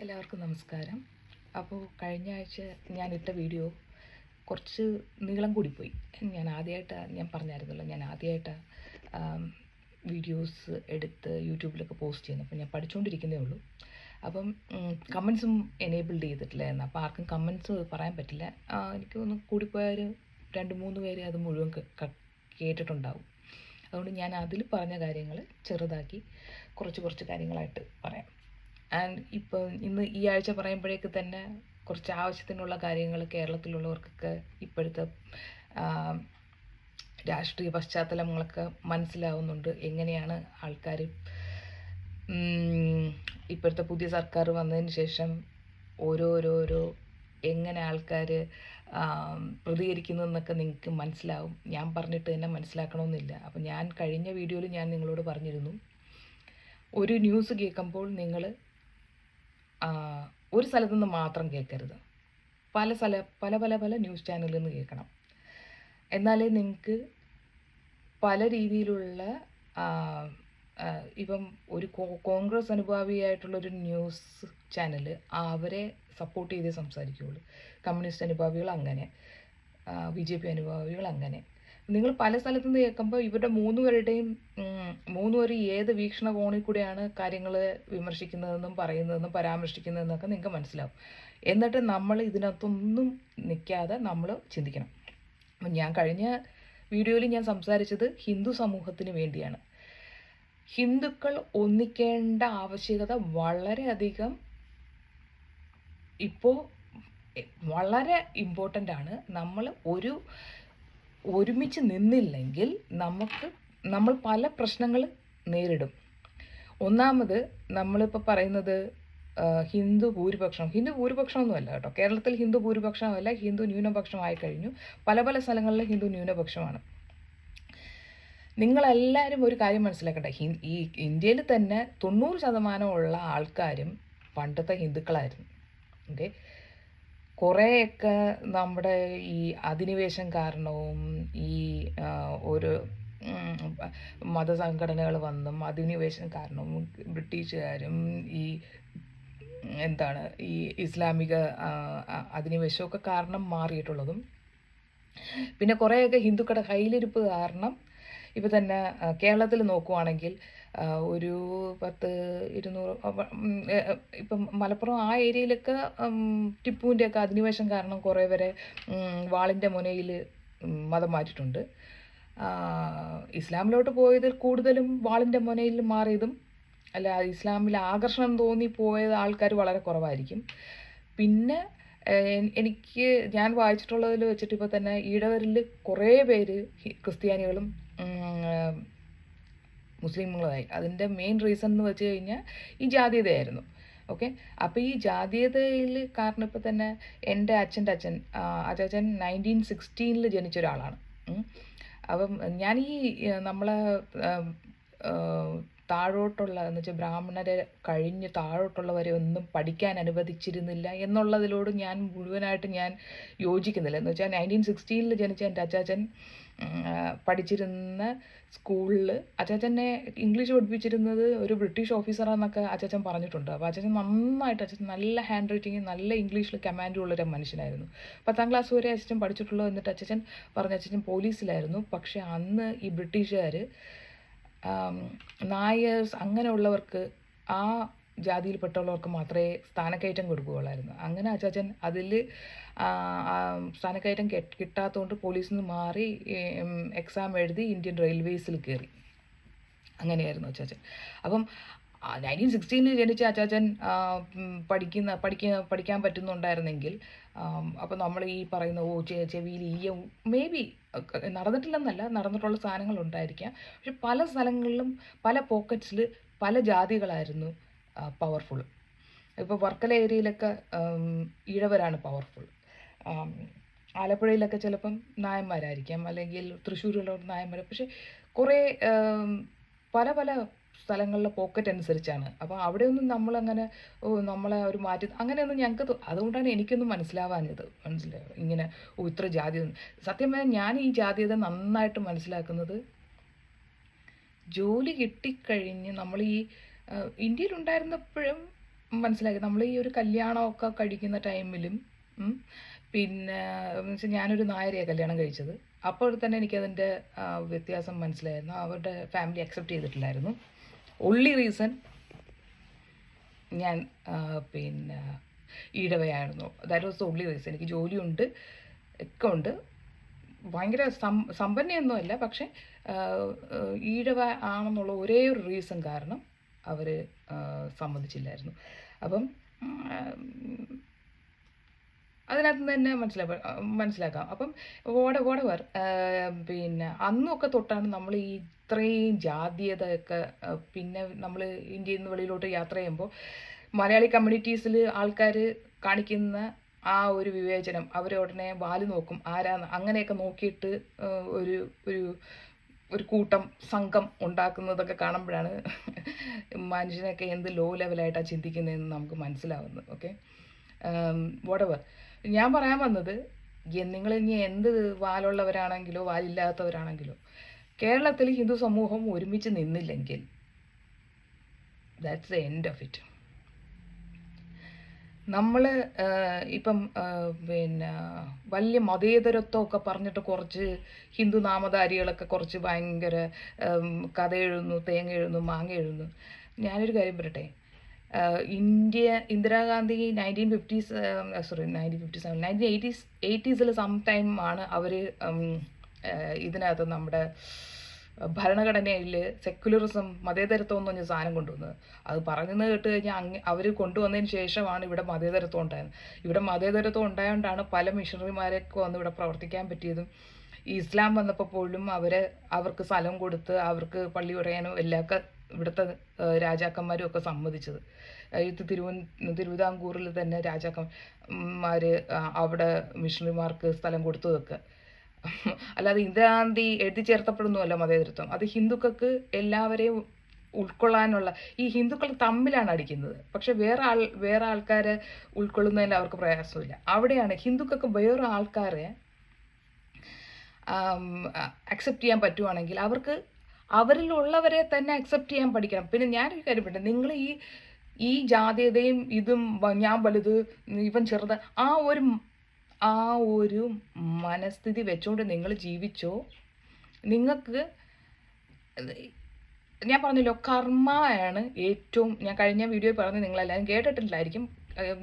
എല്ലാവർക്കും നമസ്കാരം. അപ്പോൾ കഴിഞ്ഞ ആഴ്ച ഞാനിട്ട വീഡിയോ കുറച്ച് നീളം കൂടിപ്പോയി. ഞാൻ പറഞ്ഞായിരുന്നല്ലോ, ഞാൻ ആദ്യമായിട്ട് വീഡിയോസ് എടുത്ത് യൂട്യൂബിലൊക്കെ പോസ്റ്റ് ചെയ്യുന്നു. അപ്പോൾ ഞാൻ പഠിച്ചുകൊണ്ടിരിക്കുന്നേ ഉള്ളൂ. അപ്പം കമൻസും എനേബിൾഡ് ചെയ്തിട്ടില്ലായിരുന്നു. അപ്പോൾ ആർക്കും കമൻസ് പറയാൻ പറ്റില്ല. എനിക്ക് ഒന്ന് കൂടിപ്പോയാൽ 2-3 പേര് അത് മുഴുവൻ കേട്ടിട്ടുണ്ടാവും. അതുകൊണ്ട് ഞാൻ അതിൽ പറഞ്ഞ കാര്യങ്ങൾ ചെറുതാക്കി കുറച്ച് കാര്യങ്ങളായിട്ട് പറയാം. ഇപ്പോൾ ഇന്ന് ഈ ആഴ്ച പറയുമ്പോഴേക്ക് തന്നെ കുറച്ച് ആവശ്യത്തിനുള്ള കാര്യങ്ങൾ കേരളത്തിലുള്ളവർക്കൊക്കെ ഇപ്പോഴത്തെ രാഷ്ട്രീയ പശ്ചാത്തലങ്ങളൊക്കെ മനസ്സിലാവുന്നുണ്ട്. എങ്ങനെയാണ് ആൾക്കാർ ഇപ്പോഴത്തെ പുതിയ സർക്കാർ വന്നതിന് ശേഷം ഓരോരോ എങ്ങനെ ആൾക്കാർ പ്രതികരിക്കുന്നതെന്നൊക്കെ നിങ്ങൾക്ക് മനസ്സിലാവും. ഞാൻ പറഞ്ഞിട്ട് തന്നെ മനസ്സിലാക്കണമെന്നില്ല. അപ്പോൾ ഞാൻ കഴിഞ്ഞ വീഡിയോയിൽ ഞാൻ നിങ്ങളോട് പറഞ്ഞിരുന്നു, ഒരു ന്യൂസ് കേൾക്കുമ്പോൾ നിങ്ങൾ ഒരു സ്ഥലത്തു നിന്ന് മാത്രം കേൾക്കരുത്. പല ന്യൂസ് ചാനലിൽ നിന്ന് കേൾക്കണം. എന്നാലേ നിങ്ങൾക്ക് പല രീതിയിലുള്ള ഇപ്പം ഒരു കോൺഗ്രസ് അനുഭാവിയായിട്ടുള്ളൊരു ന്യൂസ് ചാനൽ അവരെ സപ്പോർട്ട് ചെയ്തേ സംസാരിക്കുകയുള്ളൂ. കമ്മ്യൂണിസ്റ്റ് അനുഭാവികൾ അങ്ങനെ, BJP അനുഭാവികൾ അങ്ങനെ. നിങ്ങൾ പല സ്ഥലത്തു നിന്ന് കേൾക്കുമ്പോൾ ഇവരുടെ മൂന്നുപേരും ഏത് വീക്ഷണകോണിൽ കൂടെയാണ് കാര്യങ്ങൾ വിമർശിക്കുന്നതെന്നും പറയുന്നതെന്നും പരാമർശിക്കുന്നതെന്നൊക്കെ നിങ്ങൾക്ക് മനസ്സിലാവും. എന്നിട്ട് നമ്മൾ ഇതിനകത്തൊന്നും നിൽക്കാതെ നമ്മൾ ചിന്തിക്കണം. ഞാൻ കഴിഞ്ഞ വീഡിയോയിൽ ഞാൻ സംസാരിച്ചത് ഹിന്ദു സമൂഹത്തിന് വേണ്ടിയാണ്. ഹിന്ദുക്കൾ ഒന്നിക്കേണ്ട ആവശ്യകത വളരെയധികം ഇപ്പോൾ വളരെ ഇമ്പോർട്ടൻ്റ് ആണ്. നമ്മൾ ഒരുമിച്ച് നിന്നില്ലെങ്കിൽ നമ്മൾ പല പ്രശ്നങ്ങൾ നേരിടും. ഒന്നാമത് നമ്മളിപ്പോൾ പറയുന്നത് ഹിന്ദു ഭൂരിപക്ഷമൊന്നുമല്ല കേട്ടോ. കേരളത്തിൽ ഹിന്ദു ഭൂരിപക്ഷമല്ല, ഹിന്ദു ന്യൂനപക്ഷമായി കഴിഞ്ഞു. പല സ്ഥലങ്ങളിലും ഹിന്ദു ന്യൂനപക്ഷമാണ്. നിങ്ങളെല്ലാവരും ഒരു കാര്യം മനസ്സിലാക്കട്ടെ, ഈ ഇന്ത്യയിൽ തന്നെ 90% ആൾക്കാരും പണ്ടത്തെ ഹിന്ദുക്കളായിരുന്നു. ഓക്കെ, കുറേയൊക്കെ നമ്മുടെ ഈ അധിനിവേശം കാരണവും ഈ ഒരു മതസംഘടനകൾ വന്നും അധിനിവേശം കാരണവും ബ്രിട്ടീഷുകാരും ഈ ഈ ഇസ്ലാമിക അധിനിവേശമൊക്കെ കാരണം മാറിയിട്ടുള്ളതും, പിന്നെ കുറേയൊക്കെ ഹിന്ദുക്കളുടെ കയ്യിലിരിപ്പ് കാരണം ഇപ്പം തന്നെ കേരളത്തിൽ നോക്കുവാണെങ്കിൽ ഒരു 10-200 ഇപ്പം മലപ്പുറം ആ ഏരിയയിലൊക്കെ ടിപ്പുവിൻ്റെയൊക്കെ അധിനിവേശം കാരണം കുറേ പേരെ വാളിൻ്റെ മുനയിൽ മതം മാറ്റിയിട്ടുണ്ട്. ഇസ്ലാമിലോട്ട് പോയതിൽ കൂടുതലും വാളിൻ്റെ മുനയിൽ മാറിയതും അല്ല, ഇസ്ലാമിൽ ആകർഷണം തോന്നി പോയത് ആൾക്കാർ വളരെ കുറവായിരിക്കും. പിന്നെ ഞാൻ വായിച്ചിട്ടുള്ളതിൽ വെച്ചിട്ട് ഇപ്പോൾ തന്നെ ഈഴവരിൽ കുറേ പേര് ക്രിസ്ത്യാനികളും മുസ്ലിമുകളായി. അതിൻ്റെ മെയിൻ റീസൺ എന്ന് വെച്ച് കഴിഞ്ഞാൽ ഈ ജാതീയതയായിരുന്നു. ഓക്കെ, അപ്പോൾ ഈ ജാതീയതയിൽ കാരണം ഇപ്പോൾ തന്നെ എൻ്റെ അച്ഛൻ 1916 ജനിച്ച ഒരാളാണ്. അപ്പം ഞാൻ ഈ നമ്മളെ താഴോട്ടുള്ള എന്ന് വെച്ചാൽ ബ്രാഹ്മണരെ കഴിഞ്ഞ് താഴോട്ടുള്ളവരെ ഒന്നും പഠിക്കാൻ അനുവദിച്ചിരുന്നില്ല എന്നുള്ളതിലോട് ഞാൻ മുഴുവനായിട്ട് യോജിക്കുന്നില്ല. എന്ന് വെച്ചാൽ 1916 ജനിച്ച എൻ്റെ അച്ചാച്ചൻ പഠിച്ചിരുന്ന സ്കൂളിൽ അച്ചാച്ചനെ ഇംഗ്ലീഷ് പഠിപ്പിച്ചിരുന്നത് ഒരു ബ്രിട്ടീഷ് ഓഫീസറാന്നൊക്കെ അച്ചാച്ചൻ പറഞ്ഞിട്ടുണ്ട്. അപ്പോൾ അച്ചാച്ചൻ നല്ല ഹാൻഡ് റൈറ്റിങ്, നല്ല ഇംഗ്ലീഷിൽ കമാൻഡും ഉള്ളൊരു മനുഷ്യനായിരുന്നു. 10ാം ക്ലാസ് വരെ അച്ചാച്ചൻ പഠിച്ചിട്ടുള്ളൂ. എന്നിട്ട് അച്ചാച്ചൻ പോലീസിലായിരുന്നു. പക്ഷേ അന്ന് ഈ ബ്രിട്ടീഷുകാർ നായേഴ്സ് അങ്ങനെയുള്ളവർക്ക്, ആ ജാതിയിൽപ്പെട്ടുള്ളവർക്ക് മാത്രമേ സ്ഥാനക്കയറ്റം കൊടുക്കുകയുള്ളായിരുന്നു. അങ്ങനെ അച്ചാച്ചൻ അതിൽ സ്ഥാനക്കയറ്റം കിട്ടാത്തതുകൊണ്ട് പോലീസിൽ നിന്ന് മാറി എക്സാം എഴുതി ഇന്ത്യൻ റെയിൽവേസിൽ കയറി. അങ്ങനെയായിരുന്നു അച്ചാച്ചൻ. അപ്പം 1916 ജനിച്ച അച്ചാച്ചൻ പഠിക്കാൻ പറ്റുന്നുണ്ടായിരുന്നെങ്കിൽ അപ്പോൾ നമ്മൾ ഈ പറയുന്ന ചെവിയിൽ മേ ബി നടന്നിട്ടില്ലെന്നല്ല, നടന്നിട്ടുള്ള സാധനങ്ങളുണ്ടായിരിക്കാം. പക്ഷെ പല സ്ഥലങ്ങളിലും പല പോക്കറ്റ്സിൽ പല ജാതികളായിരുന്നു പവർഫുൾ. ഇപ്പോൾ വർക്കല ഏരിയയിലൊക്കെ ഈഴവരാണ് പവർഫുൾ. ആലപ്പുഴയിലൊക്കെ ചിലപ്പം നായന്മാരായിരിക്കാം, അല്ലെങ്കിൽ തൃശ്ശൂരുള്ളവർ നായന്മാർ. പക്ഷെ കുറേ പല സ്ഥലങ്ങളിലെ പോക്കറ്റ് അനുസരിച്ചാണ്. അപ്പോൾ അവിടെയൊന്നും നമ്മളങ്ങനെ നമ്മളെ ഒരു മാറ്റി അങ്ങനെയൊന്നും ഞങ്ങൾക്ക് അതുകൊണ്ടാണ് എനിക്കൊന്നും മനസ്സിലാവാഞ്ഞത്. ഇങ്ങനെ ഇത്ര ജാതിയൊന്നും. സത്യം പറഞ്ഞാൽ ഞാൻ ഈ ജാതിയത നന്നായിട്ട് മനസ്സിലാക്കുന്നത് ജോലി കിട്ടിക്കഴിഞ്ഞ് നമ്മൾ ഈ ഇന്ത്യയിലുണ്ടായിരുന്നപ്പോഴും മനസ്സിലാക്കി. നമ്മൾ ഈ ഒരു കല്യാണമൊക്കെ കഴിക്കുന്ന ടൈമിലും പിന്നെ എന്നുവെച്ചാൽ ഞാനൊരു നായരെയാണ് കല്യാണം കഴിച്ചത്. അപ്പോൾ തന്നെ എനിക്കതിൻ്റെ വ്യത്യാസം മനസ്സിലായിരുന്നു. അവരുടെ ഫാമിലി അക്സെപ്റ്റ് ചെയ്തിട്ടില്ലായിരുന്നു. ഒൺലി റീസൺ ഞാൻ പിന്നെ ഈഴവയായിരുന്നു. That was the only reason. എനിക്ക് ജോലിയുണ്ട്, ഒക്കെ ഉണ്ട്, ഭയങ്കര സമ്പന്നയൊന്നുമല്ല, പക്ഷേ ഈഴവ ആണെന്നുള്ള ഒരേ ഒരു റീസൺ കാരണം അവർ സമ്മതിച്ചില്ലായിരുന്നു. അപ്പം അതിനകത്ത് നിന്ന് തന്നെ മനസ്സിലാക്കാം. അപ്പം വോടവർ പിന്നെ അന്നൊക്കെ തൊട്ടാണ് നമ്മൾ ഈ ഇത്രയും ജാതീയതയൊക്കെ പിന്നെ നമ്മൾ ഇന്ത്യയിൽ നിന്ന് വെളിയിലോട്ട് യാത്ര ചെയ്യുമ്പോൾ മലയാളി കമ്മ്യൂണിറ്റീസിൽ ആൾക്കാർ കാണിക്കുന്ന ആ ഒരു വിവേചനം, അവരെ ഉടനെ വാല് നോക്കും ആരാന്ന്, അങ്ങനെയൊക്കെ നോക്കിയിട്ട് ഒരു ഒരു ഒരു കൂട്ടം സംഘം ഉണ്ടാക്കുന്നതൊക്കെ കാണുമ്പോഴാണ് മനുഷ്യനൊക്കെ എന്ത് ലോ ലെവലായിട്ടാണ് ചിന്തിക്കുന്നതെന്ന് നമുക്ക് മനസ്സിലാവുന്നത്. ഓക്കെ, വോടവർ ഞാൻ പറയാൻ വന്നത്, നിങ്ങൾ ഇനി എന്ത് വാലുള്ളവരാണെങ്കിലോ വാലില്ലാത്തവരാണെങ്കിലോ കേരളത്തിൽ ഹിന്ദു സമൂഹം ഒരുമിച്ച് നിന്നില്ലെങ്കിൽ that's the end of it. നമ്മൾ ഇപ്പം പിന്നെ വലിയ മതേതരത്വമൊക്കെ പറഞ്ഞിട്ട് കുറച്ച് ഹിന്ദു നാമധാരികളൊക്കെ കുറച്ച് ഭയങ്കര കഥ എഴുതുന്നു, തേങ്ങ എഴുതുന്നു, മാങ്ങ എഴുതുന്നു. ഞാനൊരു കാര്യം പറയട്ടെ, ഇന്ദിരാഗാന്ധി 1980s സം ടൈം ആണ് അവർ ഇതിനകത്ത് നമ്മുടെ ഭരണഘടനയിൽ സെക്യുലറിസം, മതേതരത്വം എന്ന് പറഞ്ഞ സാധനം കൊണ്ടുവന്നത്. അത് പറഞ്ഞെന്ന് കേട്ട് കഴിഞ്ഞാൽ അവർ കൊണ്ടുവന്നതിന് ശേഷമാണ് ഇവിടെ മതേതരത്വം ഉണ്ടായത്. ഇവിടെ മതേതരത്വം ഉണ്ടായതുകൊണ്ടാണ് പല മിഷണറിമാരൊക്കെ വന്ന് ഇവിടെ പ്രവർത്തിക്കാൻ പറ്റിയതും. ഇസ്ലാം വന്നപ്പോൾ പോലും അവർക്ക് സ്ഥലം കൊടുത്ത് അവർക്ക് പള്ളി പറയാനും എല്ലാമൊക്കെ ഇവിടുത്തെ രാജാക്കന്മാരും ഒക്കെ സമ്മതിച്ചത്. ഇത് തിരുവിതാംകൂറിൽ തന്നെ രാജാക്കന്മാർ അവിടെ മിഷണറിമാർക്ക് സ്ഥലം കൊടുത്തതൊക്കെ. അല്ലാതെ ഇന്ദിരാഗാന്ധി എഴുതി ചേർത്തപ്പെടുന്നതല്ല മതേതരത്വം. അത് ഹിന്ദുക്കൾക്ക് എല്ലാവരെയും ഉൾക്കൊള്ളാനുള്ള, ഈ ഹിന്ദുക്കൾ തമ്മിലാണ് അടിക്കുന്നത്. പക്ഷെ വേറെ ആൾക്കാരെ ഉൾക്കൊള്ളുന്നതിൽ അവർക്ക് പ്രയാസമില്ല. അവിടെയാണ് ഹിന്ദുക്കൾക്ക് വേറെ ആൾക്കാരെ അക്സെപ്റ്റ് ചെയ്യാൻ പറ്റുവാണെങ്കിൽ അവർക്ക് അവരിലുള്ളവരെ തന്നെ അക്സെപ്റ്റ് ചെയ്യാൻ പഠിക്കണം. പിന്നെ ഞാനൊരു കാര്യം പറയട്ടെ, നിങ്ങൾ ഈ ജാതീയതയും ഇതും ഞാൻ വലുത് ഇവൻ ചെറുത് ആ ഒരു മനസ്ഥിതി വെച്ചുകൊണ്ട് നിങ്ങൾ ജീവിച്ചോ, നിങ്ങൾക്ക് ഞാൻ പറഞ്ഞല്ലോ കർമ്മയാണ് ഏറ്റവും, ഞാൻ കഴിഞ്ഞ വീഡിയോയിൽ പറഞ്ഞ് നിങ്ങളെല്ലാവരും കേട്ടിട്ടില്ലായിരിക്കും,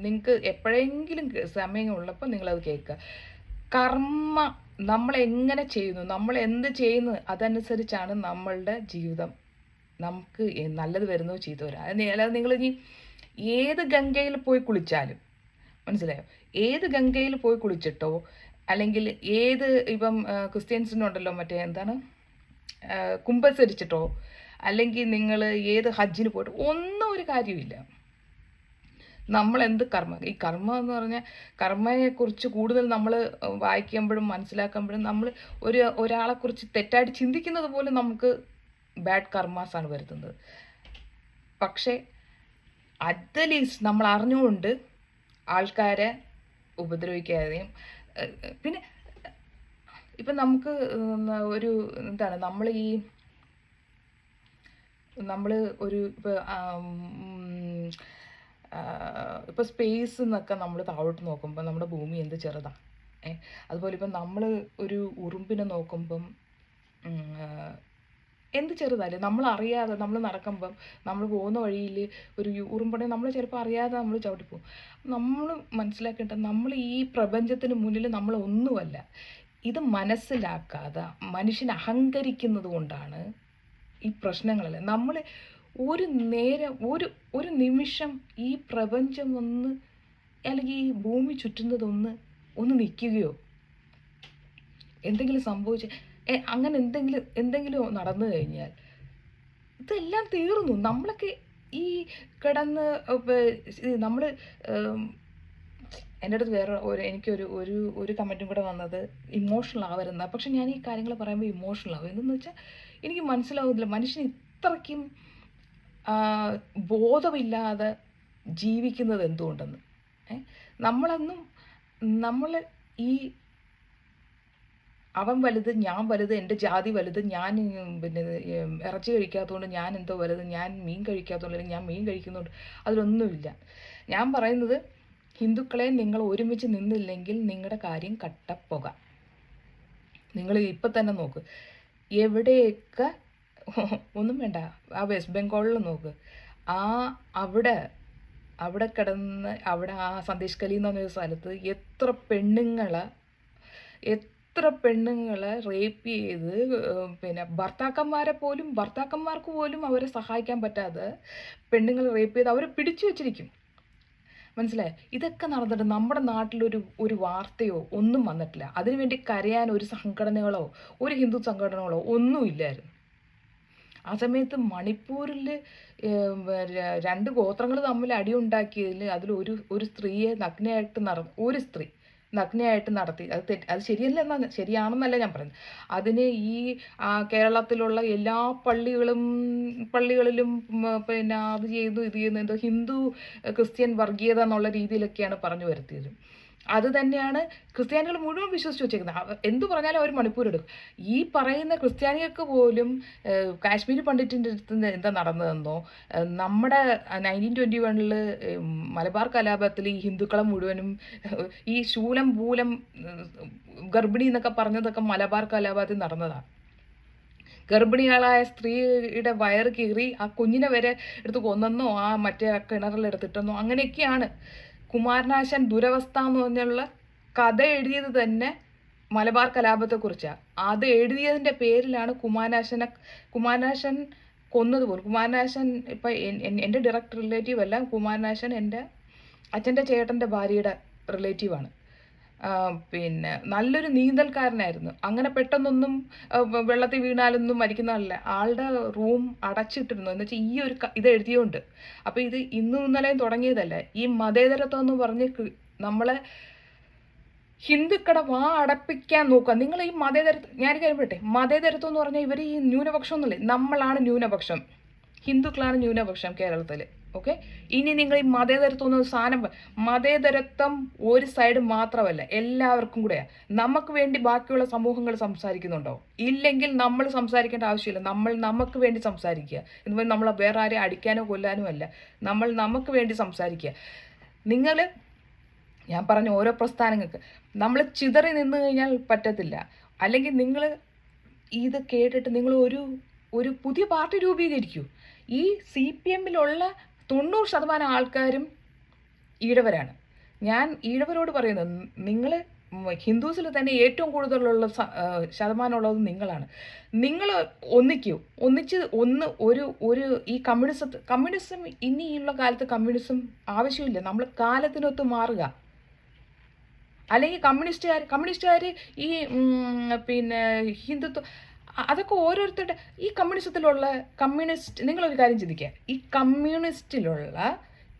നിങ്ങൾക്ക് എപ്പോഴെങ്കിലും സമയമുള്ളപ്പോൾ നിങ്ങളത് കേൾക്കുക. കർമ്മ നമ്മളെങ്ങനെ ചെയ്യുന്നു, നമ്മൾ എന്ത് ചെയ്യുന്നു അതനുസരിച്ചാണ് നമ്മളുടെ ജീവിതം. നമുക്ക് നല്ലത് വരുന്നോ ചീത്ത വരാം. അല്ലാതെ നിങ്ങൾ ഇനി ഏത് ഗംഗയിൽ പോയി കുളിച്ചാലും, മനസ്സിലായോ, ഏത് ഗംഗയിൽ പോയി കുളിച്ചിട്ടോ അല്ലെങ്കിൽ ഏത് ഇപ്പം ക്രിസ്ത്യൻസിനുണ്ടല്ലോ മറ്റേ എന്താണ് കുമ്പസരിച്ചിട്ടോ അല്ലെങ്കിൽ നിങ്ങൾ ഏത് ഹജ്ജിന് പോയിട്ട് ഒന്നും ഒരു കാര്യമില്ല. നമ്മളെന്ത് ഈ കർമ്മം എന്ന് പറഞ്ഞാൽ കർമ്മയെക്കുറിച്ച് കൂടുതൽ നമ്മൾ വായിക്കുമ്പോഴും മനസ്സിലാക്കുമ്പോഴും നമ്മൾ ഒരാളെക്കുറിച്ച് തെറ്റായിട്ട് ചിന്തിക്കുന്നത് പോലും നമുക്ക് ബാഡ് കർമാസാണ് വരുത്തുന്നത്. പക്ഷേ അറ്റ്ലീസ്റ്റ് നമ്മൾ അറിഞ്ഞുകൊണ്ട് ആൾക്കാരെ ഉപദ്രവിക്കാതെയും, പിന്നെ ഇപ്പം നമുക്ക് ഒരു എന്താണ് നമ്മൾ ഒരു ഇപ്പോൾ സ്പേസ് എന്നൊക്കെ നമ്മൾ താഴോട്ട് നോക്കുമ്പോൾ നമ്മുടെ ഭൂമി എന്ത് ചെറുതാണ്. അതുപോലെ ഇപ്പം നമ്മൾ ഒരു ഉറുമ്പിനെ നോക്കുമ്പം എന്ത് ചെറുതല്ലേ, നമ്മൾ അറിയാതെ നമ്മൾ നടക്കുമ്പം നമ്മൾ പോകുന്ന വഴിയിൽ ഒരു ഉറുമ്പുണ്ടെങ്കിൽ നമ്മൾ ചിലപ്പോൾ അറിയാതെ നമ്മൾ ചവിട്ടിപ്പോകും. നമ്മൾ മനസ്സിലാക്കേണ്ടത് നമ്മൾ ഈ പ്രപഞ്ചത്തിന് മുന്നിൽ നമ്മൾ ഒന്നുമല്ല. ഇത് മനസ്സിലാക്കാതെ മനുഷ്യൻ അഹങ്കരിക്കുന്നത് കൊണ്ടാണ് ഈ പ്രശ്നങ്ങളെല്ലാം. നമ്മൾ ഒരു നേരം ഒരു നിമിഷം ഈ പ്രപഞ്ചം അല്ലെങ്കിൽ ഈ ഭൂമി ചുറ്റുന്നതൊന്ന് നിൽക്കുകയോ എന്തെങ്കിലും സംഭവിച്ച് അങ്ങനെ എന്തെങ്കിലും നടന്നു കഴിഞ്ഞാൽ ഇതെല്ലാം തീർന്നു. നമ്മളൊക്കെ ഈ കിടന്ന് നമ്മൾ എൻ്റെ അടുത്ത് വേറെ എനിക്കൊരു കമൻറ്റും കൂടെ വന്നത് ഇമോഷണൽ ആവരുന്ന. പക്ഷെ ഞാൻ ഈ കാര്യങ്ങൾ പറയുമ്പോൾ ഇമോഷണൽ ആവും. എന്തെന്ന് വെച്ചാൽ എനിക്ക് മനസ്സിലാവുന്നില്ല മനുഷ്യൻ ഇത്രയ്ക്കും ബോധമില്ലാതെ ജീവിക്കുന്നത് എന്തുകൊണ്ടെന്ന്. നമ്മൾ ഈ അവൻ വലുത്, ഞാൻ വലുത്, എൻ്റെ ജാതി വലുത്, ഞാൻ പിന്നെ ഇറച്ചി കഴിക്കാത്തതുകൊണ്ട് ഞാൻ എന്തോ വലുത്, ഞാൻ മീൻ കഴിക്കാത്തതുകൊണ്ട് അല്ലെങ്കിൽ ഞാൻ മീൻ കഴിക്കുന്നതുകൊണ്ട് അതിലൊന്നുമില്ല. ഞാൻ പറയുന്നത് ഹിന്ദുക്കളെ നിങ്ങൾ ഒരുമിച്ച് നിന്നില്ലെങ്കിൽ നിങ്ങളുടെ കാര്യം കട്ടപ്പുക. നിങ്ങൾ ഇപ്പം തന്നെ നോക്ക്, എവിടെയൊക്കെ ഒന്നും വേണ്ട, ആ വെസ്റ്റ് ബംഗാളിൽ നോക്ക്, അവിടെ അവിടെ കിടന്ന് അവിടെ ആ സന്ദേശ് കലി എന്ന് പറഞ്ഞൊരു സ്ഥലത്ത് എത്ര പെണ്ണുങ്ങളെ റേപ്പ് ചെയ്ത് പിന്നെ ഭർത്താക്കന്മാർക്ക് പോലും അവരെ സഹായിക്കാൻ പറ്റാതെ പെണ്ണുങ്ങളെ റേപ്പ് ചെയ്ത് അവരെ പിടിച്ചു വെച്ചിരിക്കും. മനസ്സിലായി? ഇതൊക്കെ നടന്നിട്ട് നമ്മുടെ നാട്ടിലൊരു വാർത്തയോ ഒന്നും വന്നിട്ടില്ല. അതിനുവേണ്ടി കരയാൻ ഒരു സംഘടനകളോ ഒരു ഹിന്ദു സംഘടനകളോ ഒന്നുമില്ലായിരുന്നു. ആ സമയത്ത് മണിപ്പൂരിൽ 2 ഗോത്രങ്ങൾ തമ്മിൽ അടിയുണ്ടാക്കിയതിൽ ഒരു സ്ത്രീയെ നഗ്നയായിട്ട് നടത്തി. അത് ശരിയാണെന്നല്ല ഞാൻ പറയുന്നത്. അതിന് ഈ കേരളത്തിലുള്ള എല്ലാ പള്ളികളിലും പിന്നെ അത് ചെയ്തു ഇത് ചെയ്യുന്നു, എന്തോ ഹിന്ദു ക്രിസ്ത്യൻ വർഗീയത എന്നുള്ള രീതിയിലൊക്കെയാണ് പറഞ്ഞു വരുത്തിയത്. അത് തന്നെയാണ് ക്രിസ്ത്യാനികൾ മുഴുവൻ വിശ്വസിച്ച് വെച്ചേക്കുന്നത്. എന്തു പറഞ്ഞാലും അവർ മണിപ്പൂർ എടുക്കും. ഈ പറയുന്ന ക്രിസ്ത്യാനികൾക്ക് പോലും കാശ്മീരി പണ്ഡിറ്റിൻ്റെ അടുത്ത് എന്താ നടന്നതെന്നോ, നമ്മുടെ 1921 മലബാർ കലാപത്തിൽ ഈ ഹിന്ദുക്കളെ മുഴുവനും ഈ ശൂലം പൂലം ഗർഭിണി എന്നൊക്കെ പറഞ്ഞതൊക്കെ മലബാർ കലാപത്തിൽ നടന്നതാണ്. ഗർഭിണികളായ സ്ത്രീയുടെ വയറ് കീറി ആ കുഞ്ഞിനെ വരെ എടുത്ത് കൊന്നെന്നോ ആ മറ്റേ കിണറിലെടുത്തിട്ടെന്നോ അങ്ങനെയൊക്കെയാണ്. കുമാരനാശൻ ദുരവസ്ഥ എന്ന് പറഞ്ഞുള്ള കഥ എഴുതിയത് തന്നെ മലബാർ കലാപത്തെക്കുറിച്ചാണ്. അത് എഴുതിയതിൻ്റെ പേരിലാണ് കുമാരനാശൻ കൊന്നതുപോലും. കുമാരനാശൻ ഇപ്പം എൻ്റെ ഡയറക്റ്റ് റിലേറ്റീവ് അല്ല, കുമാരനാശൻ എൻ്റെ അച്ഛൻ്റെ ചേട്ടൻ്റെ ഭാര്യയുടെ റിലേറ്റീവാണ്. പിന്നെ നല്ലൊരു നീന്തൽക്കാരനായിരുന്നു. അങ്ങനെ പെട്ടെന്നൊന്നും വെള്ളത്തിൽ വീണാലൊന്നും മരിക്കുന്നതല്ല. ആളുടെ റൂം അടച്ചിട്ടിരുന്നു. എന്ന് വെച്ചാൽ ഈ ഒരു ഇത് എഴുതിയോണ്ട്. അപ്പോൾ ഇത് ഇന്നും ഇന്നലെയും തുടങ്ങിയതല്ല. ഈ മതേതരത്വം എന്ന് പറഞ്ഞ് നമ്മളെ ഹിന്ദുക്കളുടെ അടപ്പിക്കാൻ നോക്കുക. നിങ്ങൾ ഈ ഞാൻ കഴിയട്ടെ, മതേതരത്വം എന്ന് പറഞ്ഞാൽ ഇവർ ഈ ന്യൂനപക്ഷം എന്നല്ലേ, നമ്മളാണ് ന്യൂനപക്ഷം, ഹിന്ദുക്കളാണ് ന്യൂനപക്ഷം കേരളത്തിൽ. ഓക്കെ, ഇനി നിങ്ങൾ ഈ മതേതരത്വം എന്ന സാധനം, മതേതരത്വം ഒരു സൈഡ് മാത്രമല്ല, എല്ലാവർക്കും കൂടെയാണ്. നമുക്ക് വേണ്ടി ബാക്കിയുള്ള സമൂഹങ്ങൾ സംസാരിക്കുന്നുണ്ടോ? ഇല്ലെങ്കിൽ നമ്മൾ സംസാരിക്കേണ്ട ആവശ്യമില്ല. നമുക്ക് വേണ്ടി സംസാരിക്കുക എന്ന് പറഞ്ഞാൽ നമ്മൾ വേറെ ആരെയും അടിക്കാനോ കൊല്ലാനോ അല്ല, നമുക്ക് വേണ്ടി സംസാരിക്കുക. ഞാൻ പറഞ്ഞ ഓരോ പ്രസ്ഥാനങ്ങൾക്ക് നമ്മൾ ചിതറി നിന്ന് കഴിഞ്ഞാൽ പറ്റത്തില്ല. അല്ലെങ്കിൽ നിങ്ങൾ ഇത് കേട്ടിട്ട് നിങ്ങൾ ഒരു പുതിയ പാർട്ടി രൂപീകരിക്കൂ. ഈ CPM 90% ആൾക്കാരും ഈഴവരാണ്. ഞാൻ ഈഴവരോട് പറയുന്നത്, നിങ്ങൾ ഹിന്ദുസിൽ തന്നെ ഏറ്റവും കൂടുതലുള്ള ശതമാനമുള്ളത് നിങ്ങളാണ്. നിങ്ങൾ ഒന്നിച്ച് ഈ കമ്മ്യൂണിസം ഇനിയുള്ള കാലത്ത് കമ്മ്യൂണിസം ആവശ്യമില്ല. നമ്മൾ കാലത്തിനൊത്ത് മാറുക. അല്ലെങ്കിൽ കമ്മ്യൂണിസ്റ്റുകാർ ഈ പിന്നെ ഹിന്ദുത്വം അതൊക്കെ ഓരോരുത്തരുടെ ഈ നിങ്ങളൊരു കാര്യം ചിന്തിക്കുക, ഈ കമ്മ്യൂണിസ്റ്റിലുള്ള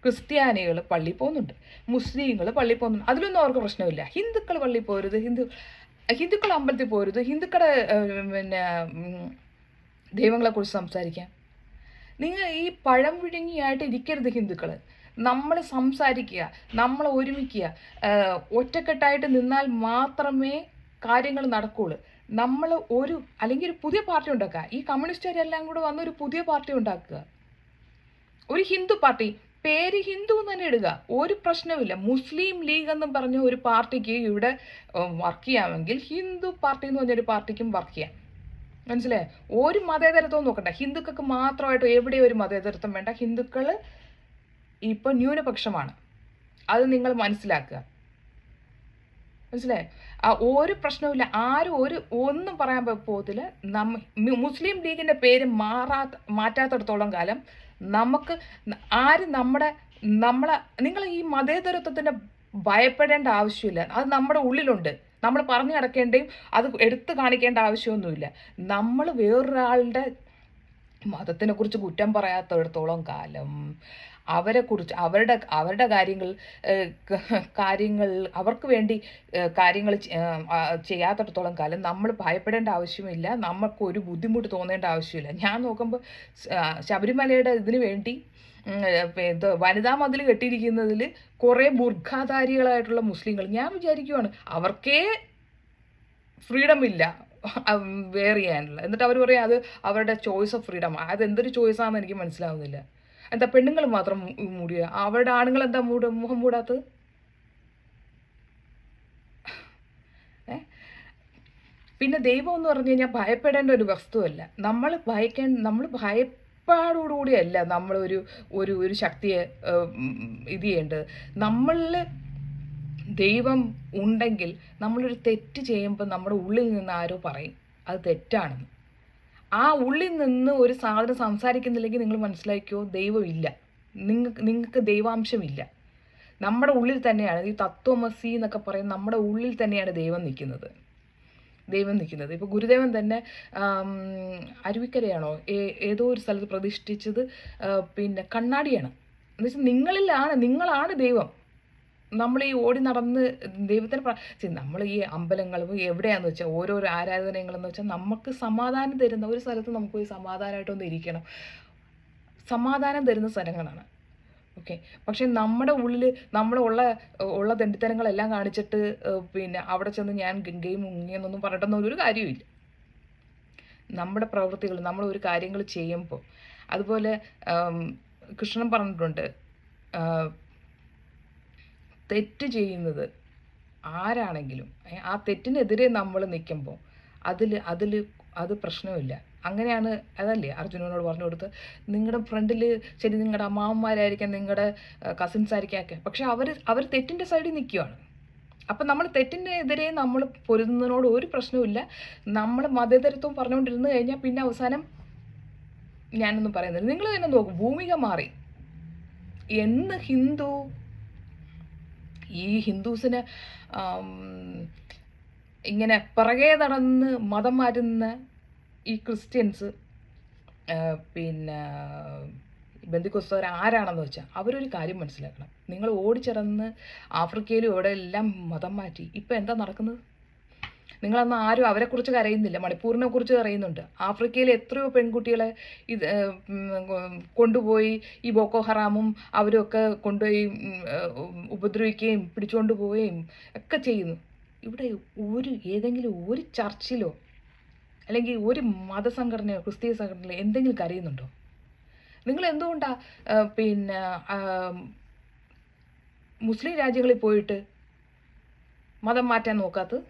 ക്രിസ്ത്യാനികൾ പള്ളിയിൽ പോകുന്നുണ്ട്, മുസ്ലിങ്ങൾ പള്ളിയിൽ പോകുന്നുണ്ട്, അതിലൊന്നും അവർക്ക് പ്രശ്നമില്ല. ഹിന്ദുക്കൾ പള്ളിയിൽ പോരുത്, ഹിന്ദുക്കൾ അമ്പലത്തിൽ പോരുത്, ഹിന്ദുക്കളുടെ പിന്നെ ദൈവങ്ങളെക്കുറിച്ച് സംസാരിക്കാം. നിങ്ങൾ ഈ പഴം വിഴുങ്ങിയായിട്ട് ഇരിക്കരുത് ഹിന്ദുക്കൾ. നമ്മൾ സംസാരിക്കുക, നമ്മൾ ഒരുമിക്കുക, ഒറ്റക്കെട്ടായിട്ട് നിന്നാൽ മാത്രമേ കാര്യങ്ങൾ നടക്കുകയുള്ളൂ. നമ്മൾ അല്ലെങ്കിൽ ഒരു പുതിയ പാർട്ടി ഉണ്ടാക്കുക. ഈ കമ്മ്യൂണിസ്റ്റുകാരെല്ലാം കൂടെ വന്ന് ഒരു പുതിയ പാർട്ടി ഉണ്ടാക്കുക, ഒരു ഹിന്ദു പാർട്ടി, പേര് ഹിന്ദു എന്ന് തന്നെ ഇടുക, ഒരു പ്രശ്നവുമില്ല. മുസ്ലിം ലീഗ് എന്നും പറഞ്ഞ ഒരു പാർട്ടിക്ക് ഇവിടെ വർക്ക് ചെയ്യാമെങ്കിൽ ഹിന്ദു പാർട്ടി എന്ന് പറഞ്ഞൊരു പാർട്ടിക്കും വർക്ക് ചെയ്യാം. മനസ്സിലായോ? ഒരു മതേതരത്വം നോക്കണ്ട. ഹിന്ദുക്കൾക്ക് മാത്രമായിട്ട് എവിടെയും ഒരു മതേതരത്വം വേണ്ട. ഹിന്ദുക്കൾ ഇപ്പം ന്യൂനപക്ഷമാണ്, അത് നിങ്ങൾ മനസ്സിലാക്കുക. മനസ്സിലായോ? ഒരു പ്രശ്നവുമില്ല, ആരും ഒന്നും പറയാൻ പോകത്തില്ല. മുസ്ലിം ലീഗിൻ്റെ പേര് മാറ്റാത്തിടത്തോളം കാലം നമുക്ക് ആരും നിങ്ങൾ ഈ മതേതരത്വത്തിൻ്റെ ഭയപ്പെടേണ്ട ആവശ്യമില്ല. അത് നമ്മുടെ ഉള്ളിലുണ്ട്. നമ്മൾ പറഞ്ഞു നടക്കേണ്ടയും അത് എടുത്തു കാണിക്കേണ്ട ആവശ്യമൊന്നുമില്ല. നമ്മൾ വേറൊരാളുടെ മതത്തിനെക്കുറിച്ച് കുറ്റം പറയാത്തിടത്തോളം കാലം അവരുടെ കാര്യങ്ങൾ അവർക്ക് വേണ്ടി കാര്യങ്ങൾ ചെയ്യാത്തിടത്തോളം കാലം നമ്മൾ ഭയപ്പെടേണ്ട ആവശ്യമില്ല. നമുക്ക് ഒരു ബുദ്ധിമുട്ട് തോന്നേണ്ട ആവശ്യമില്ല. ഞാൻ നോക്കുമ്പോൾ ശബരിമലയുടെ ഇതിനു വേണ്ടി വനിതാ മതിൽ കെട്ടിയിരിക്കുന്നതിൽ കുറേ ബുർഖാധാരികളായിട്ടുള്ള മുസ്ലിങ്ങൾ, ഞാൻ വിചാരിക്കുവാണ് അവർക്കേ ഫ്രീഡം ഇല്ല വെയർ ചെയ്യാനുള്ള. എന്നിട്ട് അവർ പറയും അത് അവരുടെ ചോയ്സ് ഓഫ് ഫ്രീഡം. അതെന്തൊരു ചോയ്സാണെന്ന് എനിക്ക് മനസ്സിലാവുന്നില്ല. എന്താ പെണ്ണുങ്ങൾ മാത്രം മൂടിയ, അവരുടെ ആണുങ്ങൾ എന്താ മുഖം മൂടാത്തത്? പിന്നെ ദൈവം എന്ന് പറഞ്ഞു കഴിഞ്ഞാൽ ഭയപ്പെടേണ്ട ഒരു വസ്തുവല്ല. നമ്മൾ ഭയപ്പാടോടുകൂടിയല്ല നമ്മളൊരു ഒരു ശക്തിയെ ഇത് ചെയ്യേണ്ടത്. നമ്മളിൽ ദൈവം ഉണ്ടെങ്കിൽ നമ്മളൊരു തെറ്റ് ചെയ്യുമ്പോൾ നമ്മുടെ ഉള്ളിൽ നിന്ന് ആരോ പറയും അത് തെറ്റാണെന്ന്. ആ ഉള്ളിൽ നിന്ന് ഒരു സാധനം സംസാരിക്കുന്നില്ലെങ്കിൽ നിങ്ങൾ മനസ്സിലാക്കിയോ, ദൈവമില്ല. നിങ്ങൾക്ക് ദൈവാംശമില്ല. നമ്മുടെ ഉള്ളിൽ തന്നെയാണ് ഈ തത്വമസി എന്നൊക്കെ പറയുന്നത്. നമ്മുടെ ഉള്ളിൽ തന്നെയാണ് ദൈവം നിൽക്കുന്നത്. ഇപ്പോൾ ഗുരുദേവൻ തന്നെ അരുവിക്കരയാണോ ഏതോ ഒരു സ്ഥലത്ത് പ്രതിഷ്ഠിച്ചത് പിന്നെ കണ്ണാടിയാണ്. എന്നുവെച്ചാൽ നിങ്ങളാണ് ദൈവം. നമ്മൾ ഈ ഓടി നടന്ന് ദൈവത്തിന് നമ്മൾ ഈ അമ്പലങ്ങളും എവിടെയാണെന്ന് വെച്ചാൽ ഓരോരോ ആരാധനകളെന്ന് വെച്ചാൽ നമുക്ക് സമാധാനം തരുന്ന ഒരു സ്ഥലത്ത് നമുക്ക് പോയി സമാധാനമായിട്ടൊന്ന് ഇരിക്കണം. സമാധാനം തരുന്ന സ്ഥലങ്ങളാണ്. ഓക്കെ. പക്ഷെ നമ്മുടെ ഉള്ളിൽ ഉള്ള തെണ്ടിത്തരങ്ങളെല്ലാം കാണിച്ചിട്ട് പിന്നെ അവിടെ ചെന്ന് ഞാൻ ഗംഗയും മുങ്ങിയെന്നൊന്നും പറഞ്ഞിട്ടൊന്നും ഒരു കാര്യമില്ല. നമ്മുടെ പ്രവൃത്തികൾ നമ്മൾ ഒരു കാര്യങ്ങൾ ചെയ്യുമ്പോൾ അതുപോലെ കൃഷ്ണൻ പറഞ്ഞിട്ടുണ്ട്, തെറ്റ് ചെയ്യുന്നത് ആരാണെങ്കിലും ആ തെറ്റിനെതിരെ നമ്മൾ നിൽക്കുമ്പോൾ അത് പ്രശ്നമില്ല. അങ്ങനെയാണ്, അതല്ലേ അർജുനനോട് പറഞ്ഞു കൊടുത്ത്. നിങ്ങളുടെ ഫ്രണ്ടിൽ ശരി നിങ്ങളുടെ അമ്മാവന്മാരായിരിക്കാം, നിങ്ങളുടെ കസിൻസ് ആയിരിക്കാം, പക്ഷെ അവർ തെറ്റിൻ്റെ സൈഡിൽ നിൽക്കുകയാണ്. അപ്പം നമ്മൾ തെറ്റിനെതിരെ നമ്മൾ പൊരുതുന്നതിനോട് ഒരു പ്രശ്നവുമില്ല. നമ്മൾ മതേതരത്വം പറഞ്ഞുകൊണ്ടിരുന്നു കഴിഞ്ഞാൽ പിന്നെ അവസാനം ഞാനൊന്നും പറയുന്നില്ല. നിങ്ങൾ തന്നെ നോക്കും, ഭൂമിക മാറി. എന്ന് ഈ ഹിന്ദുസിന് ഇങ്ങനെ പിറകെ നടന്ന് മതം മാറ്റുന്ന ഈ ക്രിസ്ത്യൻസ് പിന്നെ ബന്ധുക്കോസ്തവർ ആരാണെന്ന് വെച്ചാൽ അവരൊരു കാര്യം മനസ്സിലാക്കണം. നിങ്ങൾ ഓടിച്ചിറന്ന് ആഫ്രിക്കയിലും ഇവിടെ എല്ലാം മതം മാറ്റി. ഇപ്പം എന്താ നടക്കുന്നത്? നിങ്ങളന്ന് ആരും അവരെക്കുറിച്ച് കരയുന്നില്ല. മണിപ്പൂരിനെ കുറിച്ച് കരയുന്നുണ്ട്. ആഫ്രിക്കയിൽ എത്രയോ പെൺകുട്ടികളെ ഇത് കൊണ്ടുപോയി ഈ ബോക്കോ ഹറാമും അവരൊക്കെ കൊണ്ടുപോയി ഉപദ്രവിക്കുകയും പിടിച്ചുകൊണ്ട് പോവുകയും ഒക്കെ ചെയ്യുന്നു. ഇവിടെ ഏതെങ്കിലും ഒരു ചർച്ചിലോ അല്ലെങ്കിൽ ഒരു മതസംഘടനയോ ക്രിസ്തീയ സംഘടനയോ എന്തെങ്കിലും കരയുന്നുണ്ടോ? നിങ്ങൾ എന്തുകൊണ്ടാണ് പിന്നെ മുസ്ലിം രാജ്യങ്ങളിൽ പോയിട്ട് മതം മാറ്റാൻ നോക്കാത്തത്?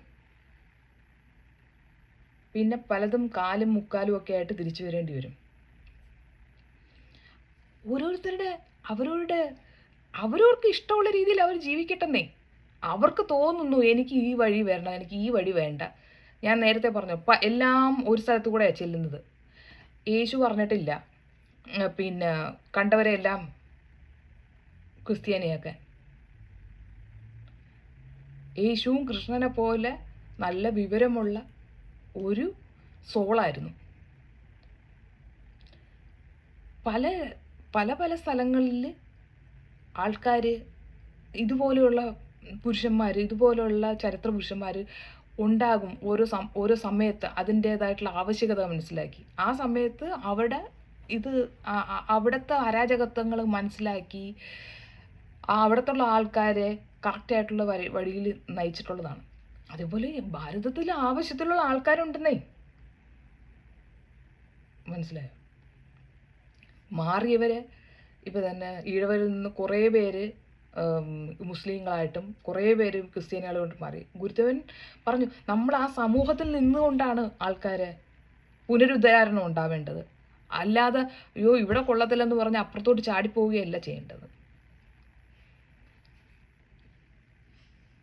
പിന്നെ പലതും കാലും മുക്കാലും ഒക്കെ ആയിട്ട് തിരിച്ചു വരേണ്ടി വരും. ഓരോരുത്തരുടെ അവരവർക്ക് ഇഷ്ടമുള്ള രീതിയിൽ അവർ ജീവിക്കട്ടെന്നേ. അവർക്ക് തോന്നുന്നു എനിക്ക് ഈ വഴി വരണം, എനിക്ക് ഈ വഴി വേണ്ട. ഞാൻ നേരത്തെ പറഞ്ഞു എല്ലാം ഒരു സ്ഥലത്ത് കൂടെയാണ് ചെല്ലുന്നത്. യേശു പറഞ്ഞിട്ടില്ല പിന്നെ കണ്ടവരെല്ലാം ക്രിസ്ത്യാനിയാക്കാൻ. യേശുവും കൃഷ്ണനെ പോലെ നല്ല വിവരമുള്ള ഒരു സോളായിരുന്നു. പല സ്ഥലങ്ങളിൽ ആൾക്കാർ ഇതുപോലെയുള്ള പുരുഷന്മാർ, ഇതുപോലെയുള്ള ചരിത്ര പുരുഷന്മാർ ഉണ്ടാകും. ഓരോ സമയത്ത് അതിൻ്റേതായിട്ടുള്ള ആവശ്യകത മനസ്സിലാക്കി ആ സമയത്ത് അവിടുത്തെ അരാജകത്വങ്ങൾ മനസ്സിലാക്കി അവിടത്തുള്ള ആൾക്കാരെ കറക്റ്റായിട്ടുള്ള വഴിയിൽ നയിച്ചിട്ടുള്ളതാണ്. അതേപോലെ ഭാരതത്തിൽ ആവശ്യത്തിലുള്ള ആൾക്കാരുണ്ടെന്നേ. മനസ്സിലായോ? മാറിയവരെ ഇപ്പം തന്നെ ഈഴവരിൽ നിന്ന് കുറേ പേര് മുസ്ലിങ്ങളായിട്ടും കുറേ പേര് ക്രിസ്ത്യാനികളോട്ട് മാറി. ഗുരുദേവൻ പറഞ്ഞു നമ്മൾ ആ സമൂഹത്തിൽ നിന്നുകൊണ്ടാണ് ആൾക്കാരെ പുനരുദ്ധാരണം ഉണ്ടാവേണ്ടത്. അല്ലാതെ അയ്യോ ഇവിടെ കൊള്ളത്തില്ലെന്ന് പറഞ്ഞ് അപ്പുറത്തോട്ട് ചാടിപ്പോവുകയല്ല ചെയ്യേണ്ടത്.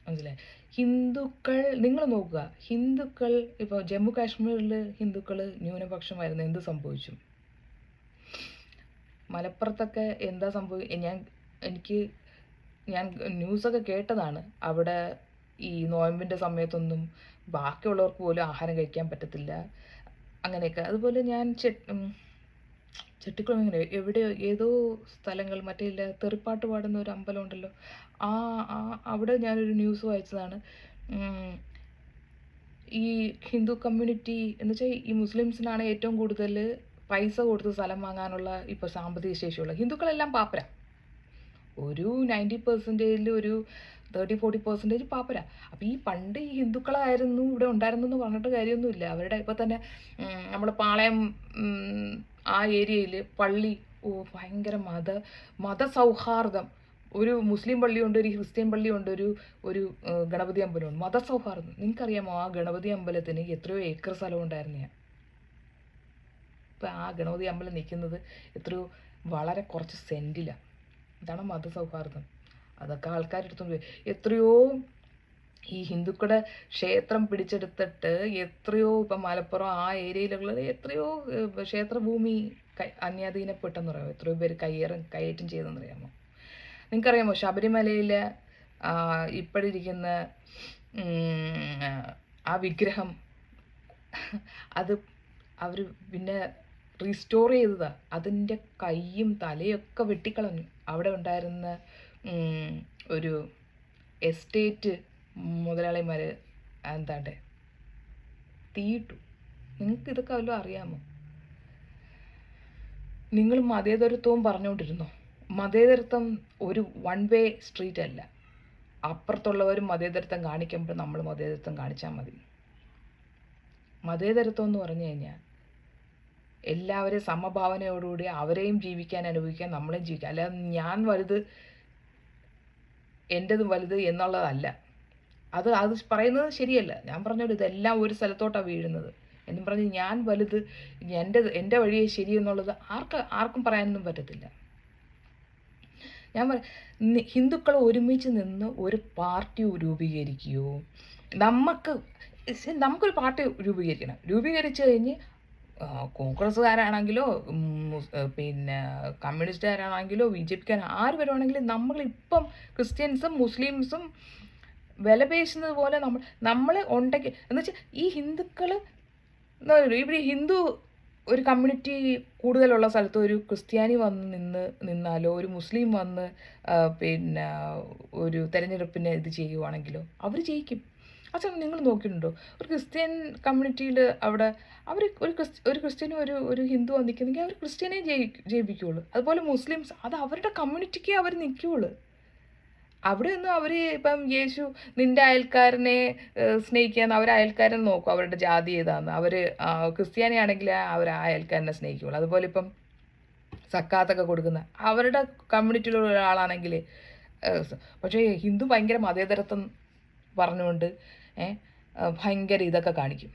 മനസ്സിലായി? ഹിന്ദുക്കൾ നിങ്ങൾ നോക്കുക, ഹിന്ദുക്കൾ ഇപ്പോൾ ജമ്മു കാശ്മീരിൽ ഹിന്ദുക്കൾ ന്യൂനപക്ഷമായിരുന്നു. എന്ത് സംഭവിച്ചു? മലപ്പുറത്തൊക്കെ എന്താ ഞാൻ ന്യൂസൊക്കെ കേട്ടതാണ്. അവിടെ ഈ നോയമ്പിൻ്റെ സമയത്തൊന്നും ബാക്കിയുള്ളവർക്ക് പോലും ആഹാരം കഴിക്കാൻ പറ്റത്തില്ല, അങ്ങനെയൊക്കെ. അതുപോലെ ഞാൻ ചെട്ടിക്കുളം ഏതോ സ്ഥലങ്ങൾ മറ്റേ തെറിപ്പാട്ട് പാടുന്ന ഒരു അമ്പലം ഉണ്ടല്ലോ, അവിടെ ഞാനൊരു ന്യൂസ് വായിച്ചതാണ്. ഈ ഹിന്ദു കമ്മ്യൂണിറ്റി എന്ന് വെച്ചാൽ ഈ മുസ്ലിംസിനാണ് ഏറ്റവും കൂടുതൽ പൈസ കൊടുത്ത് സ്ഥലം വാങ്ങാനുള്ള ഇപ്പോൾ സാമ്പത്തിക ശേഷിയുള്ള. ഹിന്ദുക്കളെല്ലാം പാപ്പര. ഒരു 90% ഒരു 30-40% പാപ്പരാ. അപ്പോൾ ഈ പണ്ട് ഈ ഹിന്ദുക്കളായിരുന്നു ഇവിടെ ഉണ്ടായിരുന്നു എന്ന് പറഞ്ഞിട്ട് കാര്യമൊന്നുമില്ല. അവരുടെ ഇപ്പോൾ തന്നെ നമ്മൾ പാളയം ആ ഏരിയയിൽ പള്ളി ഭയങ്കര മതസൗഹാർദ്ദം. ഒരു മുസ്ലിം പള്ളിയുണ്ട്, ഒരു ക്രിസ്ത്യൻ പള്ളിയുണ്ട്, ഒരു ഗണപതി അമ്പലമുണ്ട്. മതസൗഹാർദ്ദം. നിങ്ങൾക്കറിയാമോ ആ ഗണപതി അമ്പലത്തിന് എത്രയോ ഏക്കർ സ്ഥലം ഉണ്ടായിരുന്നു? ഇപ്പം ആ ഗണപതി അമ്പലം നിൽക്കുന്നത് എത്രയോ വളരെ കുറച്ച് സെൻറ്റിലാണ്. ഇതാണ് മതസൗഹാർദ്ദം. അതൊക്കെ ആൾക്കാരെടുത്തോണ്ട് പോയി. എത്രയോ ഈ ഹിന്ദുക്കളുടെ ക്ഷേത്രം പിടിച്ചെടുത്തിട്ട് എത്രയോ ഇപ്പം മലപ്പുറം ആ ഏരിയയിലുള്ള എത്രയോ ക്ഷേത്രഭൂമി അന്യാധീനപ്പെട്ടെന്ന് പറയാമോ? എത്രയോ പേര് കയ്യേറ്റം ചെയ്തെന്ന് അറിയാമോ? നിങ്ങൾക്കറിയാമോ ശബരിമലയിൽ ഇപ്പോഴിരിക്കുന്ന ആ വിഗ്രഹം അത് അവർ പിന്നെ റീസ്റ്റോർ ചെയ്തതാണ്. അതിൻ്റെ കൈയും തലയൊക്കെ വെട്ടിക്കളഞ്ഞു. അവിടെ ഉണ്ടായിരുന്ന ഒരു എസ്റ്റേറ്റ് മുതലാളിമാർ എന്താണ്ട് തീയിട്ടു. നിങ്ങൾക്ക് ഇതൊക്കെ വല്ലതും അറിയാമോ? നിങ്ങൾ മതേതരത്വവും പറഞ്ഞുകൊണ്ടിരുന്നോ? മതേതരത്വം ഒരു വൺ വേ സ്ട്രീറ്റ് അല്ല. അപ്പുറത്തുള്ളവരും മതേതരത്വം കാണിക്കുമ്പോൾ നമ്മൾ മതേതരത്വം കാണിച്ചാൽ മതി. മതേതരത്വം എന്ന് പറഞ്ഞു കഴിഞ്ഞാൽ എല്ലാവരെയും സമഭാവനയോടുകൂടി അവരെയും ജീവിക്കാൻ അനുഭവിക്കാൻ, നമ്മളെയും ജീവിക്കാൻ. അല്ലാതെ ഞാൻ വലുത് എൻ്റെതും വലുത് എന്നുള്ളതല്ല. അത് പറയുന്നത് ശരിയല്ല. ഞാൻ പറഞ്ഞോളൂ, ഇതെല്ലാം ഒരു സ്ഥലത്തോട്ടാണ് വീഴുന്നത് എന്നും പറഞ്ഞ് ഞാൻ വലുത്, എൻ്റെ വഴിയെ ശരി എന്നുള്ളത് ആർക്കും പറയാനൊന്നും പറ്റത്തില്ല. ഞാൻ ഹിന്ദുക്കൾ ഒരുമിച്ച് നിന്ന് ഒരു പാർട്ടി രൂപീകരിക്കുകയോ, നമുക്കൊരു പാർട്ടി രൂപീകരിച്ചു കഴിഞ്ഞ് കോൺഗ്രസ്സുകാരാണെങ്കിലോ പിന്നെ കമ്മ്യൂണിസ്റ്റുകാരാണെങ്കിലോ BJP ആര് വരുവാണെങ്കിലും നമ്മളിപ്പം ക്രിസ്ത്യൻസും മുസ്ലിംസും വിലപേശുന്നത് പോലെ നമ്മൾ ഉണ്ടെങ്കിൽ എന്ന് വെച്ചാൽ ഈ ഹിന്ദുക്കൾ ഇവിടെ ഹിന്ദു ഒരു കമ്മ്യൂണിറ്റി കൂടുതലുള്ള സ്ഥലത്ത് ഒരു ക്രിസ്ത്യാനി നിന്നാലോ ഒരു മുസ്ലിം വന്ന് പിന്നെ ഒരു തെരഞ്ഞെടുപ്പിനെ ഇത് ചെയ്യുവാണെങ്കിലോ അവർ ജയിക്കും. ആ സമയം നിങ്ങൾ നോക്കിയിട്ടുണ്ടോ? ഒരു ക്രിസ്ത്യൻ കമ്മ്യൂണിറ്റിയിൽ അവിടെ അവർ ഒരു ക്രിസ്ത്യനും ഒരു ഹിന്ദു നിൽക്കുന്നെങ്കിൽ അവർ ക്രിസ്ത്യനെ ജയിപ്പിക്കുകയുള്ളൂ. അതുപോലെ മുസ്ലിംസ് അത് അവരുടെ കമ്മ്യൂണിറ്റിക്ക് അവർ നിൽക്കുകയുള്ളൂ. അവിടെ ഒന്നും അവർ ഇപ്പം യേശു നിൻ്റെ അയൽക്കാരനെ സ്നേഹിക്കാന്ന് അവർ അയൽക്കാരനെ നോക്കും, അവരുടെ ജാതി ഏതാന്ന്. അവർ ക്രിസ്ത്യാനിയാണെങ്കിൽ അവർ ആ അയൽക്കാരനെ സ്നേഹിക്കുകയുള്ളൂ. അതുപോലെ ഇപ്പം സക്കാത്തൊക്കെ കൊടുക്കുന്ന അവരുടെ കമ്മ്യൂണിറ്റിയിലുള്ള ഒരാളാണെങ്കിൽ. പക്ഷേ ഹിന്ദു ഭയങ്കര മതേതരത്വം പറഞ്ഞുകൊണ്ട് ഭയങ്കര ഇതൊക്കെ കാണിക്കും.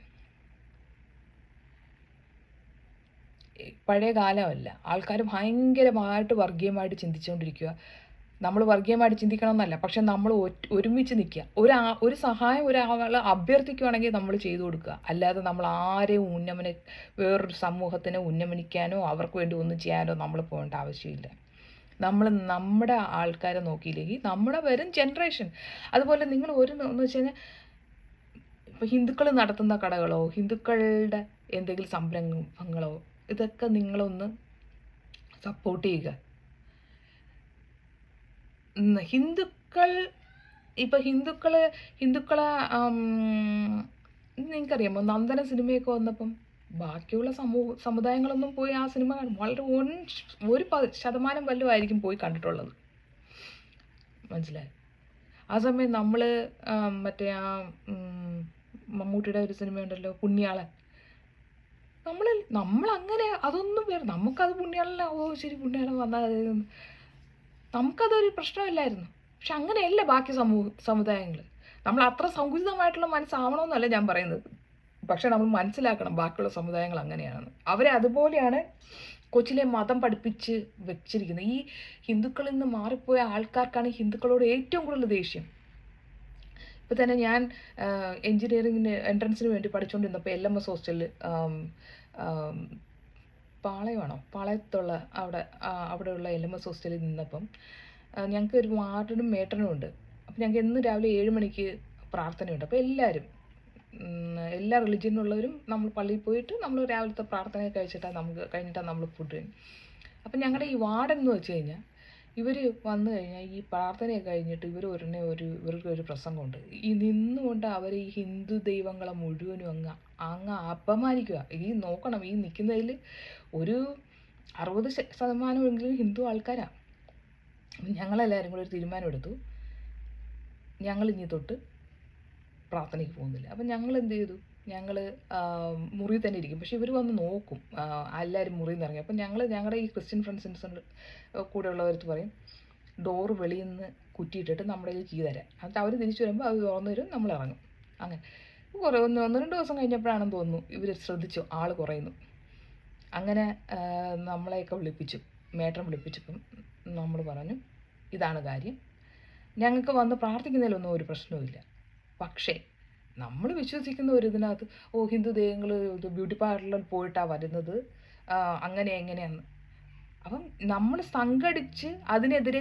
പഴയ കാലമല്ല. ആൾക്കാർ ഭയങ്കരമായിട്ട് വർഗീയമായിട്ട് ചിന്തിച്ചുകൊണ്ടിരിക്കുക. നമ്മൾ വർഗീയമായിട്ട് ചിന്തിക്കണമെന്നല്ല, പക്ഷെ നമ്മൾ ഒരുമിച്ച് നിൽക്കുക. ഒരു സഹായം ഒരാൾ അഭ്യർത്ഥിക്കുകയാണെങ്കിൽ നമ്മൾ ചെയ്തു കൊടുക്കുക. അല്ലാതെ നമ്മൾ ആരെയും വേറൊരു സമൂഹത്തിനെ ഉന്നമനിക്കാനോ അവർക്ക് വേണ്ടി ഒന്നും ചെയ്യാനോ നമ്മൾ പോകേണ്ട ആവശ്യമില്ല. നമ്മൾ നമ്മുടെ ആൾക്കാരെ നോക്കിയില്ലെങ്കിൽ നമ്മുടെ വരും ജനറേഷൻ. അതുപോലെ നിങ്ങൾ എന്ന് വെച്ച് കഴിഞ്ഞാൽ ഇപ്പോൾ ഹിന്ദുക്കൾ നടത്തുന്ന കടകളോ ഹിന്ദുക്കളുടെ എന്തെങ്കിലും സംരംഭങ്ങളോ ഇതൊക്കെ നിങ്ങളൊന്ന് സപ്പോർട്ട് ചെയ്യുക. ഹിന്ദുക്കളെ നിങ്ങൾക്കറിയാമോ നന്ദന സിനിമയൊക്കെ വന്നപ്പം ബാക്കിയുള്ള സമുദായങ്ങളൊന്നും പോയി ആ സിനിമ വളരെ 1% വല്ലതും ആയിരിക്കും പോയി കണ്ടിട്ടുള്ളത്. മനസ്സിലായി? ആ സമയം നമ്മൾ മറ്റേ ആ മമ്മൂട്ടിയുടെ ഒരു സിനിമയുണ്ടല്ലോ പുണ്യാളൻ, നമ്മളങ്ങനെ അതൊന്നും വേറെ നമുക്കത് പുണ്യാളൻ ശരി പുണ്യാളൻ വന്നാൽ നമുക്കതൊരു പ്രശ്നമില്ലായിരുന്നു. പക്ഷെ അങ്ങനെയല്ല ബാക്കി സമുദായങ്ങൾ. നമ്മൾ അത്ര സങ്കുചിതമായിട്ടുള്ള മനസ്സാവണമെന്നല്ല ഞാൻ പറയുന്നത്. പക്ഷെ നമ്മൾ മനസ്സിലാക്കണം ബാക്കിയുള്ള സമുദായങ്ങൾ അങ്ങനെയാണ്. അവരെ അതുപോലെയാണ് കൊച്ചിലെ മതം പഠിപ്പിച്ച് വെച്ചിരിക്കുന്നത്. ഈ ഹിന്ദുക്കളിൽ നിന്ന് മാറിപ്പോയ ആൾക്കാർക്കാണ് ഹിന്ദുക്കളോട് ഏറ്റവും കൂടുതൽ ദേഷ്യം. ഇപ്പം തന്നെ ഞാൻ എൻജിനീയറിങ്ങിന് എൻട്രൻസിന് വേണ്ടി പഠിച്ചുകൊണ്ടിരുന്നപ്പോൾ LMS ഹോസ്റ്റലിൽ പാളയത്തുള്ള അവിടെയുള്ള LMS ഹോസ്റ്റലിൽ നിന്നപ്പം ഞങ്ങൾക്ക് ഒരു വാർഡനും മേട്ടനും ഉണ്ട്. അപ്പം ഞങ്ങൾക്ക് എന്നും രാവിലെ 7 മണിക്ക് പ്രാർത്ഥനയുണ്ട്. അപ്പോൾ എല്ലാ റിലിജിയനുള്ളവരും നമ്മൾ പള്ളിയിൽ പോയിട്ട് നമ്മൾ രാവിലത്തെ പ്രാർത്ഥന കഴിഞ്ഞിട്ടാണ് നമ്മൾ ഫുഡ് കഴിയും. അപ്പം ഞങ്ങളുടെ ഈ വാർഡൻ എന്ന് വെച്ച് കഴിഞ്ഞാൽ ഇവർ വന്നു കഴിഞ്ഞാൽ ഈ പ്രാർത്ഥനയൊക്കെ കഴിഞ്ഞിട്ട് ഇവർക്കൊരു പ്രസംഗമുണ്ട്. ഈ നിന്നുകൊണ്ട് അവർ ഈ ഹിന്ദു ദൈവങ്ങളെ മുഴുവനും അങ്ങ് അപമാനിക്കുക. നോക്കണം, ഈ നിൽക്കുന്നതിൽ ഒരു 60% ഹിന്ദു ആൾക്കാരാണ്. ഞങ്ങളെല്ലാവരും കൂടി ഒരു തീരുമാനമെടുത്തു, ഞങ്ങളിനി തൊട്ട് പ്രാർത്ഥനയ്ക്ക് പോകുന്നില്ല. അപ്പം ഞങ്ങൾ എന്ത് ചെയ്തു, ഞങ്ങൾ മുറിയിൽ തന്നെ ഇരിക്കും. പക്ഷേ ഇവർ വന്ന് നോക്കും, എല്ലാവരും മുറിയിൽ നിന്ന് ഇറങ്ങി. അപ്പം ഞങ്ങളുടെ ഈ ക്രിസ്ത്യൻ ഫ്രണ്ട്സിൻ്റെ കൂടെ ഉള്ളവർക്ക് പറയും, ഡോറ് വെളിയിൽ നിന്ന് കുറ്റിയിട്ടിട്ട് നമ്മുടെ കയ്യിൽ കീ തരാം. എന്നിട്ട് അവർ തിരിച്ചു വരുമ്പോൾ അത് തുറന്നു തരും, നമ്മൾ ഇറങ്ങും. അങ്ങനെ കുറേ ഒന്ന് രണ്ട് ദിവസം കഴിഞ്ഞപ്പോഴാണെന്ന് തോന്നുന്നു ഇവർ ശ്രദ്ധിച്ചു ആൾ കുറയുന്നു. അങ്ങനെ നമ്മളെയൊക്കെ വിളിപ്പിച്ചു, മേട്ടൻ വിളിപ്പിച്ചപ്പം നമ്മൾ പറഞ്ഞു, ഇതാണ് കാര്യം, ഞങ്ങൾക്ക് വന്ന് പ്രാർത്ഥിക്കുന്നതിലൊന്നും ഒരു പ്രശ്നവുമില്ല. പക്ഷേ നമ്മൾ വിശ്വസിക്കുന്ന ഒരു ഇതിനകത്ത് ഹിന്ദു ദൈവങ്ങൾ ഇത് ബ്യൂട്ടി പാർലറിൽ പോയിട്ടാണ് വരുന്നത്, അങ്ങനെ എങ്ങനെയാന്ന്. അപ്പം നമ്മൾ സംഘടിച്ച് അതിനെതിരെ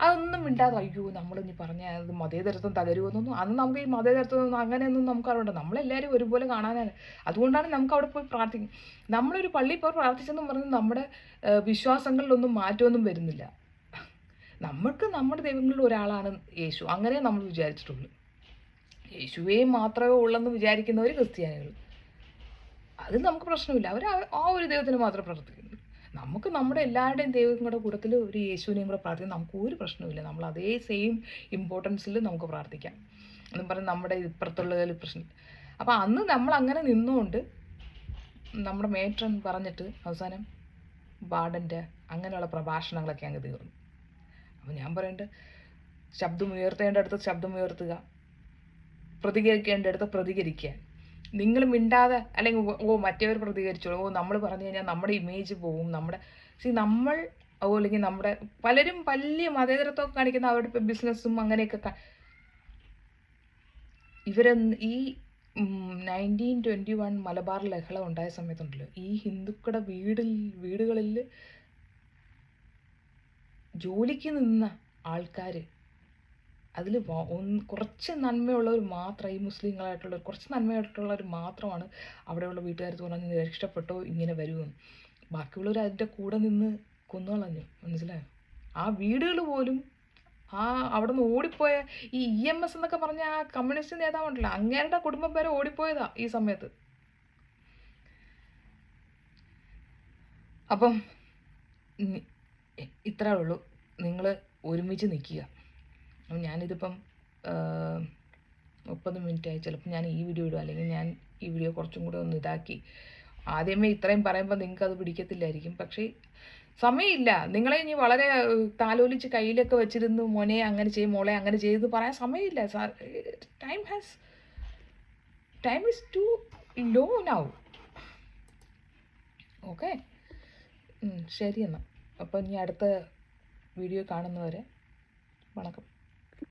അതൊന്നും മിണ്ടാതെ അയ്യോ നമ്മളിനി പറഞ്ഞാൽ അത് മതേതരത്വം തകരുമെന്നൊന്നും അന്ന് നമുക്ക് ഈ മതേതരത്വം അങ്ങനെയൊന്നും നമുക്ക് അറിയണ്ട. നമ്മളെല്ലാവരും ഒരുപോലെ കാണാനാണ്. അതുകൊണ്ടാണ് നമുക്ക് അവിടെ പോയി പ്രാർത്ഥിക്കും. നമ്മളൊരു പള്ളിയിൽ പോയി പ്രാർത്ഥിച്ചെന്നും പറഞ്ഞ് നമ്മുടെ വിശ്വാസങ്ങളിലൊന്നും മാറ്റമൊന്നും വരുന്നില്ല. നമ്മൾക്ക് നമ്മുടെ ദൈവങ്ങളിൽ ഒരാളാണ് യേശു, അങ്ങനെ നമ്മൾ വിചാരിച്ചിട്ടുള്ളൂ. യേശുവേ മാത്രമേ ഉള്ളെന്ന് വിചാരിക്കുന്നവർ ക്രിസ്ത്യാനികൾ, അത് നമുക്ക് പ്രശ്നമില്ല. അവർ ആ ഒരു ദൈവത്തിന് മാത്രമേ പ്രാർത്ഥിക്കുന്നുള്ളൂ. നമുക്ക് നമ്മുടെ എല്ലാവരുടെയും ദൈവങ്ങളുടെ കൂട്ടത്തിൽ ഒരു യേശുവിനെയും കൂടെ പ്രാർത്ഥിക്കാം, നമുക്ക് ഒരു പ്രശ്നമില്ല. നമ്മൾ അതേ സെയിം ഇമ്പോർട്ടൻസിൽ നമുക്ക് പ്രാർത്ഥിക്കാം എന്നും പറഞ്ഞ് നമ്മുടെ ഇപ്പുറത്തുള്ളതിൽ പ്രശ്നം. അപ്പോൾ അന്ന് നമ്മൾ അങ്ങനെ നിന്നുകൊണ്ട് നമ്മുടെ മേട്രൻ പറഞ്ഞിട്ട് അവസാനം വാർഡൻ്റെ അങ്ങനെയുള്ള പ്രഭാഷണങ്ങളൊക്കെ അങ്ങ് തീർന്നു. അപ്പോൾ ഞാൻ പറയേണ്ടത്, ശബ്ദം ഉയർത്തേണ്ടടുത്ത് ശബ്ദം ഉയർത്തുക, പ്രതികരിക്കേണ്ടടുത്ത് പ്രതികരിക്കുക. നിങ്ങൾ മിണ്ടാതെ അല്ലെങ്കിൽ മറ്റേവർ പ്രതികരിച്ചോളൂ, നമ്മൾ പറഞ്ഞു കഴിഞ്ഞാൽ നമ്മുടെ ഇമേജ് പോവും, നമ്മുടെ നമ്മൾ അല്ലെങ്കിൽ നമ്മുടെ പലരും വലിയ മതേതരത്വമൊക്കെ കാണിക്കുന്ന അവരുടെ ബിസിനസ്സും അങ്ങനെയൊക്കെ ഈ 1921 മലബാർ ലഹള ഉണ്ടായ സമയത്തുണ്ടല്ലോ, ഈ ഹിന്ദുക്കളുടെ വീടുകളിൽ ജോലിക്ക് നിന്ന ആൾക്കാർ, അതിൽ കുറച്ച് നന്മയുള്ളവർ മാത്രം, ഈ മുസ്ലിങ്ങളായിട്ടുള്ളവർ കുറച്ച് നന്മയായിട്ടുള്ളവർ മാത്രമാണ് അവിടെയുള്ള വീട്ടുകാർക്ക് പറഞ്ഞ് രക്ഷപ്പെട്ടോ ഇങ്ങനെ വരുമെന്ന്. ബാക്കിയുള്ളവർ അതിൻ്റെ കൂടെ നിന്ന് കൊന്നുകളഞ്ഞു, മനസ്സിലായോ? ആ വീടുകൾ പോലും അവിടെ നിന്ന് ഓടിപ്പോയ ഈ EMS എന്നൊക്കെ പറഞ്ഞ ആ കമ്മ്യൂണിസ്റ്റ് നേതാവുണ്ടല്ലോ, അങ്ങേരുടെ കുടുംബം പേരെ ഓടിപ്പോയതാ ഈ സമയത്ത്. അപ്പം ഇത്രേ ഉള്ളൂ, നിങ്ങൾ ഒരുമിച്ച് നിൽക്കുക. ഞാനിതിപ്പം 30 മിനിറ്റായി. ചിലപ്പോൾ ഞാൻ ഈ വീഡിയോ ഇടും, അല്ലെങ്കിൽ ഞാൻ ഈ വീഡിയോ കുറച്ചും കൂടെ ഒന്ന് ഇതാക്കി. ആദ്യമേ ഇത്രയും പറയുമ്പോൾ നിങ്ങൾക്ക് അത് പിടിക്കത്തില്ലായിരിക്കും. പക്ഷേ സമയമില്ല. നിങ്ങളെ ഇനി വളരെ താലോലിച്ച് കയ്യിലൊക്കെ വെച്ചിരുന്നു മോനെ അങ്ങനെ ചെയ്യും മോളെ അങ്ങനെ ചെയ്ത് പറയാൻ സമയമില്ല. Time is too low now. Okay, ശരി എന്നാൽ. അപ്പോൾ ഇനി അടുത്ത വീഡിയോ കാണുന്നവരെ വണക്കം.